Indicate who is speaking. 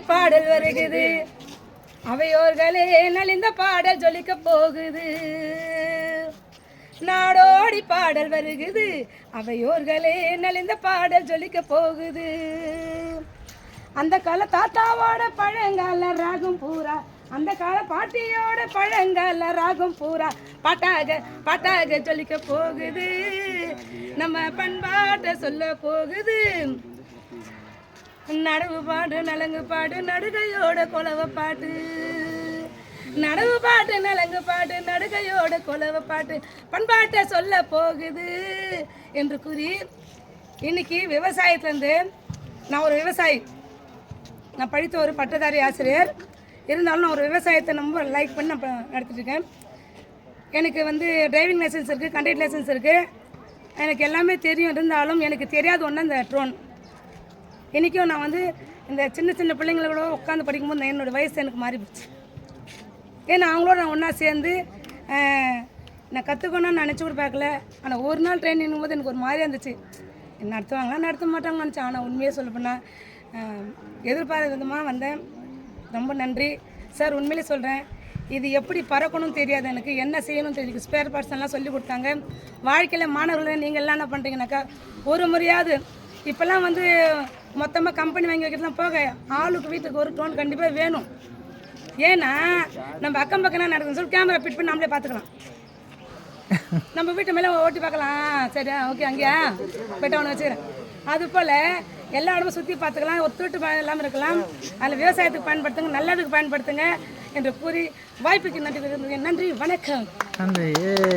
Speaker 1: பாடல் வருகிறது, அவையோர்களே நலிந்த பாடல் ஜொலிக்க போகுது. நாடோடி பாடல் வருகுது, அவையோர்களே நலிந்த பாடல் ஜொலிக்க போகுது. அந்த கால தாத்தாவோட பழங்கால ராகம் பூரா, அந்த கால பாட்டியோட பழங்கால ராகம் பூரா பாட்டாக பாட்டாக ஜொலிக்க போகுது. நம்ம பண்பாட்டை சொல்ல போகுது. நடவு பாடு நலங்கு பாடு நடுகையோட கொலவ பாட்டு, நடவு பாட்டு நலங்கு பாட்டு நடுகையோட கொலவ பாட்டு பண்பாட்டை சொல்ல போகுது என்று கூறி, இன்னைக்கு விவசாயத்துலேருந்து நான் ஒரு விவசாயி, நான் படித்த ஒரு பட்டதாரி ஆசிரியர் இருந்தாலும் நான் ஒரு விவசாயத்தை ரொம்ப லைக் பண்ணி நான் நடத்திட்டுருக்கேன். எனக்கு வந்து டிரைவிங் லைசன்ஸ் இருக்குது, கண்டக்டர் லைசன்ஸ் இருக்குது, எனக்கு எல்லாமே தெரியும். இருந்தாலும் எனக்கு தெரியாத ஒன்று இந்த ட்ரோன். இன்றைக்கும் நான் வந்து இந்த சின்ன சின்ன பிள்ளைங்களோட உட்காந்து படிக்கும்போது என்னோடய வயசு எனக்கு மாறி போச்சு. ஏன்னா அவங்களோட நான் ஒன்றா சேர்ந்து நான் கற்றுக்கணும்னு நினச்சி கூட பார்க்கல. ஆனால் ஒரு நாள் ட்ரெயினிங் போது எனக்கு ஒரு மாதிரியாக இருந்துச்சு. நடத்துவாங்களா நடத்த மாட்டாங்கன்னு நினச்சேன். ஆனால் உண்மையாக சொல்ல போனால் எதிர்பாராத விதமாக வந்தேன். ரொம்ப நன்றி சார். உண்மையிலே சொல்கிறேன், இது எப்படி பறக்கணும்னு தெரியாது, எனக்கு என்ன செய்யணும்னு தெரியும். ஸ்பேர் பார்ட்ஸ் எல்லாம் சொல்லி கொடுத்தாங்க. வாழ்க்கையில் மாணவர்களை நீங்கள் எல்லாம் என்ன பண்ணுறீங்கனாக்கா, ஒரு முறையாவது இப்போல்லாம் வந்து மொத்தமாக கம்பெனி வாங்கி வைக்கிறதுலாம் போக ஆளுக்கு வீட்டுக்கு ஒரு ட்ரோன் கண்டிப்பாக வேணும். ஏன்னா நம்ம அக்கம் பக்கம் என்ன நடக்குதுன்னு சொல்லி கேமரா ஃபிட் பண்ணி நம்மளே பார்த்துக்கலாம். நம்ம வீட்டு மேலே ஓட்டி பார்க்கலாம். சரியா, ஓகே, அங்கேயா போய்ட்டு அவனை வச்சுக்கிறேன். அதுபோல் எல்லா இடமும் சுற்றி பார்த்துக்கலாம். ஒரு திருட்டு இல்லாமல் இருக்கலாம். அதில் விவசாயத்துக்கு பயன்படுத்துங்க, நல்லதுக்கு பயன்படுத்துங்க என்று கூறி வாய்ப்புக்கு நன்றி. நன்றி, வணக்கம்.
Speaker 2: நன்றி.